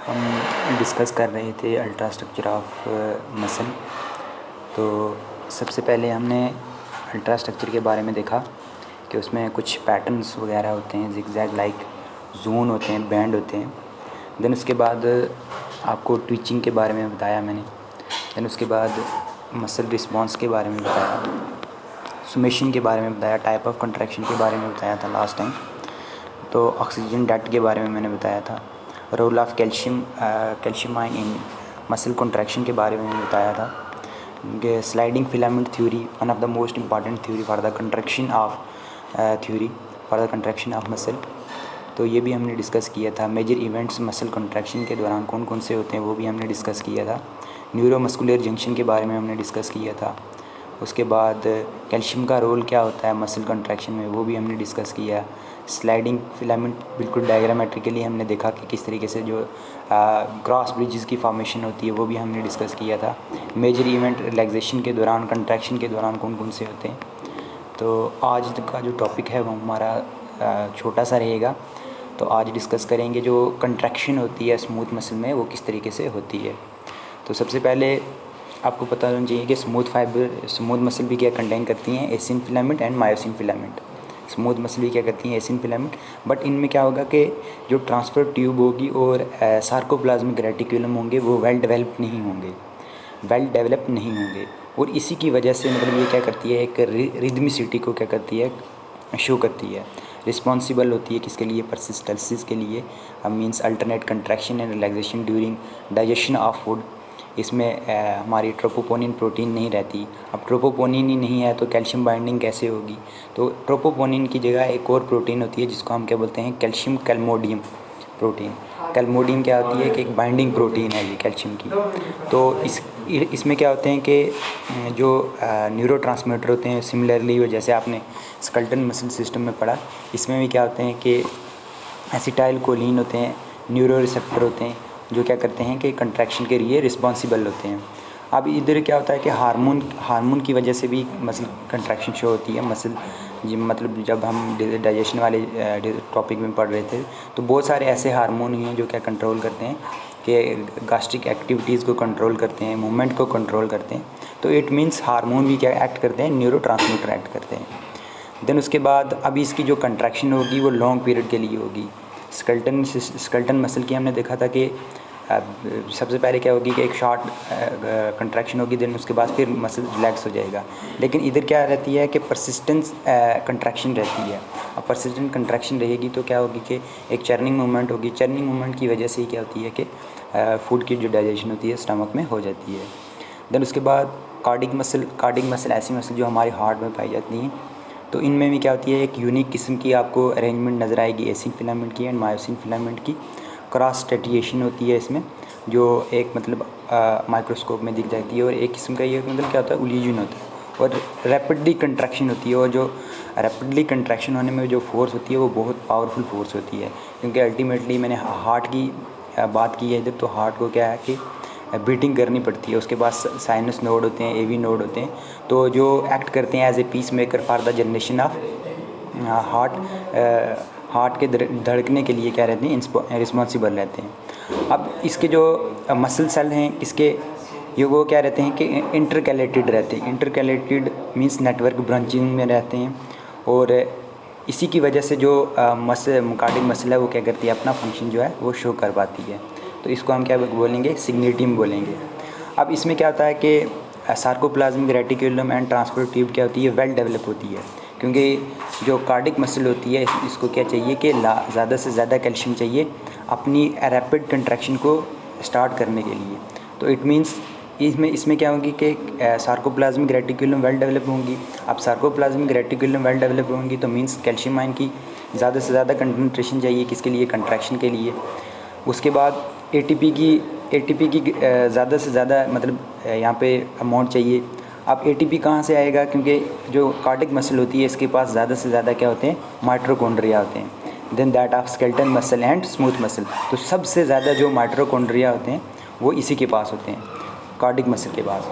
हम डिस्कस कर रहे थे अल्ट्रा स्ट्रक्चर ऑफ मसल। तो सबसे पहले हमने अल्ट्रा स्ट्रक्चर के बारे में देखा कि उसमें कुछ पैटर्न्स वगैरह होते हैं, जिगजैग लाइक जोन होते हैं, बैंड होते हैं। देन उसके बाद आपको ट्विचिंग के बारे में बताया मैंने। देन उसके बाद मसल रिस्पॉन्स के बारे में बताया, सुमेशन के बारे में बताया, टाइप ऑफ कंट्रैक्शन के बारे में बताया था लास्ट टाइम। तो ऑक्सीजन डेट के बारे में मैंने बताया था। Role of calcium ion in muscle contraction के बारे में बताया था। Sliding filament theory, one of the most important theory for the contraction of muscle. तो ये भी हमने डिस्कस किया था। मेजर इवेंट्स मसल कॉन्ट्रैक्शन के दौरान कौन कौन से होते हैं वो भी हमने डिस्कस किया था। न्यूरोमस्कुलर जंक्शन के बारे में हमने डिस्कस किया था। उसके बाद कैल्शियम का रोल क्या होता है मसल कॉन्ट्रैक्शन में, वो भी हमने डिस्कस किया। स्लाइडिंग फिलामेंट बिल्कुल डायग्रामेट्रिकली हमने देखा कि किस तरीके से जो क्रॉस ब्रिजेस की फॉर्मेशन होती है वो भी हमने डिस्कस किया था। मेजर इवेंट रिलैक्सेशन के दौरान, कंट्रैक्शन के दौरान कौन कौन से होते हैं। तो आज का जो टॉपिक है वो हमारा छोटा सा रहेगा। तो आज डिस्कस करेंगे जो कंट्रैक्शन होती है स्मूथ मसल में वो किस तरीके से होती है। तो सबसे पहले आपको पता होना चाहिए कि स्मूथ मसल भी क्या कंटेन करती हैं, एसिन filament and myosin filament. Smooth muscle भी क्या करती हैं, एसिन फिलामेंट। बट इनमें क्या होगा कि जो ट्रांसफ़र ट्यूब होगी और सार्कोप्लाज्मिक रेटिकुलम होंगे वो वेल डेवलप नहीं होंगे। और इसी की वजह से मतलब ये क्या करती है, एक रिदमिसिटी को क्या करती है, शो करती है। रिस्पॉन्सिबल होती है किसके लिए, परसिस्टेंसिस के लिए। Means alternate contraction and relaxation during digestion of food. इसमें हमारी ट्रोपोपोनिन प्रोटीन नहीं रहती। अब ट्रोपोपोनिन ही नहीं है तो कैल्शियम बाइंडिंग कैसे होगी। तो ट्रोपोपोनिन की जगह एक और प्रोटीन होती है जिसको हम क्या बोलते हैं, कैल्शियम कैल्मोडियम प्रोटीन। कैल्मोडियम क्या होती है कि एक बाइंडिंग प्रोटीन है ये कैल्शियम की। तो इसमें क्या होते हैं कि जो न्यूरोट्रांसमीटर होते हैं, सिमिलरली जैसे आपने स्केलेटल मसल सिस्टम में पढ़ा, इसमें भी क्या होते हैं कि एसिटाइल कोलिन होते हैं, न्यूरो रिसेप्टर होते हैं जो क्या करते हैं कि कंट्रैक्शन के लिए रिस्पॉन्सिबल होते हैं। अब इधर क्या होता है कि हार्मोन की वजह से भी मसल कंट्रैक्शन शो होती है। मतलब जब हम डाइजेशन वाले टॉपिक में पढ़ रहे थे तो बहुत सारे ऐसे हार्मोन हैं जो क्या कंट्रोल करते हैं कि गास्ट्रिक एक्टिविटीज़ को कंट्रोल करते हैं, मूवमेंट को कंट्रोल करते हैं। तो इट मीन्स हार्मोन भी क्या एक्ट करते हैं, न्यूरोट्रांसमीटर एक्ट करते हैं। देन उसके बाद अभी इसकी जो कंट्रैक्शन होगी वो लॉन्ग पीरियड के लिए होगी। स्केलेटन मसल की हमने देखा था कि सबसे पहले क्या होगी कि एक शॉर्ट कंट्रैक्शन होगी, देन उसके बाद फिर मसल रिलैक्स हो जाएगा। लेकिन इधर क्या रहती है कि परसिस्टेंस कंट्रैक्शन रहती है। अब परसिस्टेंट कंट्रैक्शन रहेगी तो क्या होगी कि एक चर्निंग मूवमेंट होगी। चर्निंग मूवमेंट की वजह से ही क्या होती है कि फूड की जो डाइजेशन होती है स्टमक में हो जाती है। देन उसके बाद कार्डिक मसल ऐसी मसल जो हमारे हार्ट में पाई जाती हैं। तो इनमें भी क्या होती है, एक यूनिक किस्म की आपको अरेंजमेंट नज़र आएगी एसिन फिलामेंट की एंड मायोसिन फिलामेंट की। क्रॉस स्टेटिएशन होती है इसमें जो एक मतलब माइक्रोस्कोप में दिख जाती है। और एक किस्म का ये मतलब क्या होता है, इल्यूजन होता है। और रैपिडली कंट्रैक्शन होती है। और जो रैपिडली कंट्रैक्शन होने में जो फोर्स होती है वो बहुत पावरफुल फोर्स होती है। क्योंकि अल्टीमेटली मैंने हार्ट की बात की है इधर, तो हार्ट को क्या है कि बीटिंग करनी पड़ती है। उसके बाद साइनस नोड होते हैं, एवी नोड होते हैं, तो जो एक्ट करते हैं as a pacemaker for the generation of heart के धड़कने के लिए क्या रहते हैं, रिस्पॉन्सिबल रहते हैं। अब इसके जो मसल सेल हैं इसके ये वो क्या रहते हैं कि इंटरकैलेटेड रहते हैं। इंटरकैलेटेड मींस नेटवर्क ब्रांचिंग में रहते हैं। और इसी की वजह से जो कार्डिक मसल है वो क्या करती है, अपना फंक्शन जो है वो शो कर पाती है। तो इसको हम क्या बोलेंगे, सिग्नेटियम बोलेंगे। अब इसमें क्या होता है कि sarcoplasmic reticulum and transfer tube क्या होती है, वेल डेवलप होती है। क्योंकि जो कार्डिक मसल होती है इसको क्या चाहिए कि ज़्यादा से ज़्यादा कैल्शियम चाहिए अपनी रैपिड कंट्रैक्शन को स्टार्ट करने के लिए। तो इट मीन्स इसमें क्या होगी कि सार्कोप्लाज्मिक रेटिकुलम वेल डेवलप होंगी। अब सार्कोप्लाज्मिक रेटिकुलम वेल डेवलप होंगी तो मीन्स कैल्शियम आयन की ज़्यादा से ज़्यादा कंसंट्रेशन चाहिए किसके लिए, कंट्रैक्शन के लिए। उसके बाद एटीपी की ज़्यादा से ज़्यादा मतलब यहाँ पे अमाउंट चाहिए। अब एटीपी कहाँ से आएगा, क्योंकि जो कार्डिक मसल होती है इसके पास ज़्यादा से ज़्यादा क्या होते हैं, माइटोकॉन्ड्रिया होते हैं। Then that of skeleton muscle and smooth muscle. तो सबसे ज़्यादा जो माइटोकॉन्ड्रिया होते हैं वो इसी के पास होते हैं, कार्डिक मसल के पास।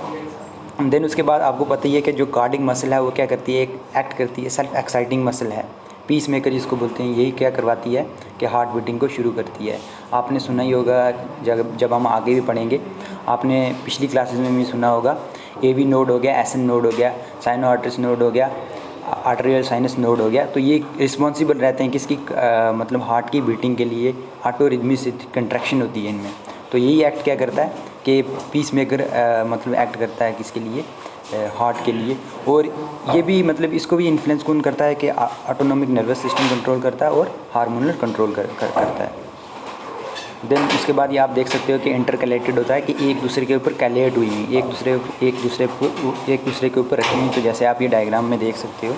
देन उसके बाद आपको पता ही है कि जो कार्डिक मसल है वो क्या करती है, एक एक्ट करती है, सेल्फ एक्साइटिंग मसल है। पीस मेकर जिसको बोलते हैं, यही क्या करवाती है कि हार्ट बीटिंग को शुरू करती है। आपने सुना ही होगा, जब हम आगे भी पढ़ेंगे, आपने पिछली क्लासेस में भी सुना होगा, AV नोड हो गया, SN नोड हो गया, साइनो आर्टरीज नोड हो गया, आर्टेरियल साइनस नोड हो गया। तो ये रिस्पॉन्सिबल रहते हैं किसकी मतलब हार्ट की बीटिंग के लिए, हार्टो रिदमिक कंट्रैक्शन होती है इनमें। तो यही एक्ट क्या करता है कि पीस मेकर मतलब एक्ट करता है किसके लिए, हार्ट के लिए। और ये भी मतलब इसको भी इन्फ्लुएंस कौन करता है कि ऑटोनॉमिक नर्वस सिस्टम कंट्रोल करता है और हार्मोनल कंट्रोल करता है। देन उसके बाद ये आप देख सकते हो कि इंटरकलेटेड होता है कि एक दूसरे के ऊपर कैलेट हुई हुई, एक दूसरे के ऊपर रखी हुई। तो जैसे आप ये डायग्राम में देख सकते हो,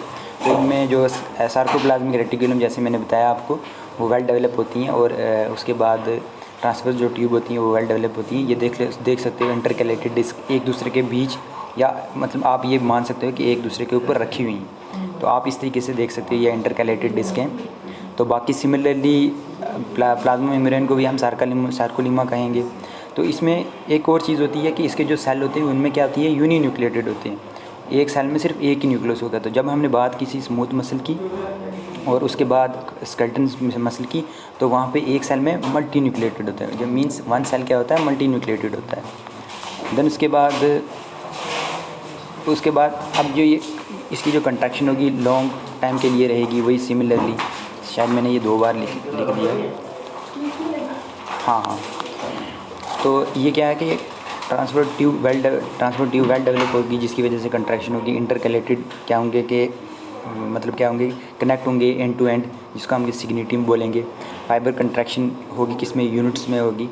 तो इनमें जो सार्कोप्लाज्मिक रेटिकुलम जैसे मैंने बताया आपको, वो वेल डेवलप होती हैं, और उसके बाद ट्रांसवर्स जो ट्यूब होती हैं वो वेल डेवलप होती हैं। ये देख सकते हो इंटरकलेटेड डिस्क एक दूसरे के बीच, या मतलब आप ये मान सकते हो कि एक दूसरे के ऊपर रखी हुई हैं। तो आप इस तरीके से देख सकते हो ये इंटरकलेटेड डिस्क हैं। तो बाकी सिमिलरली प्लाज्मा मेम्ब्रेन को भी हम सार्कोलीमा कहेंगे। तो इसमें एक और चीज़ होती है कि इसके जो सेल होते हैं उनमें क्या होती है, यूनी न्यूक्लिएटेड होते हैं। एक सेल में सिर्फ एक ही न्यूक्लियस होता है। तो जब हमने बात की थी स्मूथ मसल की और उसके बाद स्केलेटन मसल की, तो वहाँ पे एक सेल में मल्टी न्यूक्लिएटेड होता है, जो मीन्स वन सेल क्या होता है, मल्टी न्यूक्लिएटेड होता है। देन उसके बाद अब जो ये इसकी जो कंट्रैक्शन होगी लॉन्ग टाइम के लिए रहेगी, वही सिमिलरली, शायद मैंने ये 2 बार लिख दिया। हाँ। तो ये क्या है कि ट्रांसफर ट्यूब वेल डेवलप होगी, जिसकी वजह से कंट्रैक्शन होगी। इंटरकलेटेड क्या होंगे कि मतलब क्या होंगे, कनेक्ट होंगे एंड टू एंड, जिसको हम सिग्निटिव बोलेंगे। फाइबर कंट्रैक्शन होगी किसमें, यूनिट्स में होगी।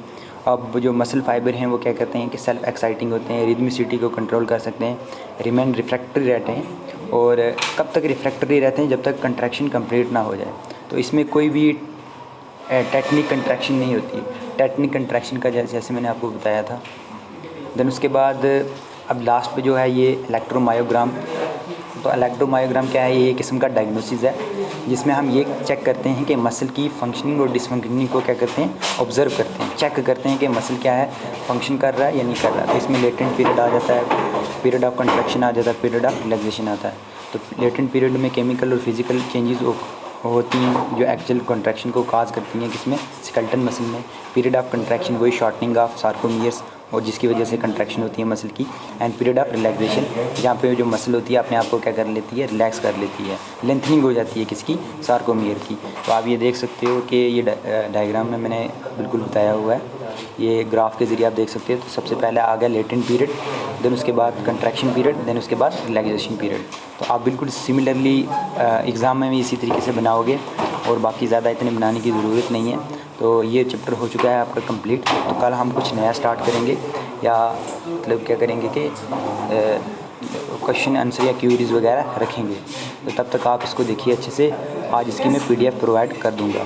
अब जो मसल फाइबर हैं वो क्या करते हैं कि सेल्फ एक्साइटिंग होते हैं, रिदमिसिटी को कंट्रोल कर सकते हैं, रिमेन रिफ्रैक्टरी रहते हैं। और कब तक रिफ्रैक्टरी रहते हैं, जब तक कंट्रैक्शन कंप्लीट ना हो जाए। तो इसमें कोई भी टेक्निक कंट्रैक्शन नहीं होती। टेक्निक कंट्रैक्शन का जैसे मैंने आपको बताया था। देन उसके बाद अब लास्ट पे जो है ये इलेक्ट्रोमायोग्राम। तो इलेक्ट्रोमायोग्राम क्या है, ये एक किस्म का डायग्नोसिस है, जिसमें हम ये चेक करते हैं कि मसल की फंक्शनिंग और डिसफंक्शनिंग को क्या करते हैं, ऑब्जर्व करते हैं, चेक करते हैं कि मसल क्या है, फंक्शन कर रहा है या नहीं कर रहा है। तो इसमें लेटेंट पीरियड आ जाता है, पीरियड ऑफ कंट्रैक्शन आ जाता है, पीरियड ऑफ रिलैक्सेशन आता है। तो लेटेंट पीरियड में केमिकल और फिजिकल चेंजेस होती हैं जो एक्चुअल कंट्रैक्शन को काज करती हैं किसमें, स्केलेटन मसल में। पीरियड ऑफ कंट्रैक्शन वही शॉर्टनिंग ऑफ सार्कोमियर्स, और जिसकी वजह से कंट्रैक्शन होती है मसल की। एंड पीरियड ऑफ रिलैक्सेशन, जहाँ पे जो मसल होती है अपने आप को क्या कर लेती है, रिलैक्स कर लेती है, लेंथनिंग हो जाती है किसकी, सार्कोमियर की। तो आप ये देख सकते हो कि ये डायग्राम में मैंने बिल्कुल बताया हुआ है, ये ग्राफ के ज़रिए आप देख सकते हो। तो सबसे पहले आ गया लेटेंट पीरियड, देन उसके बाद कंट्रैक्शन पीरियड, देन उसके बाद रिलैक्सेशन पीरियड। तो आप बिल्कुल सिमिलरली एग्ज़ाम में भी इसी तरीके से बनाओगे, और बाकी ज़्यादा इतने बनाने की ज़रूरत नहीं है। तो ये चैप्टर हो चुका है आपका कंप्लीट। तो कल हम कुछ नया स्टार्ट करेंगे, या मतलब क्या करेंगे कि क्वेश्चन आंसर या क्यूरीज वगैरह रखेंगे। तो तब तक आप इसको देखिए अच्छे से। आज इसकी मैं PDF प्रोवाइड कर दूँगा।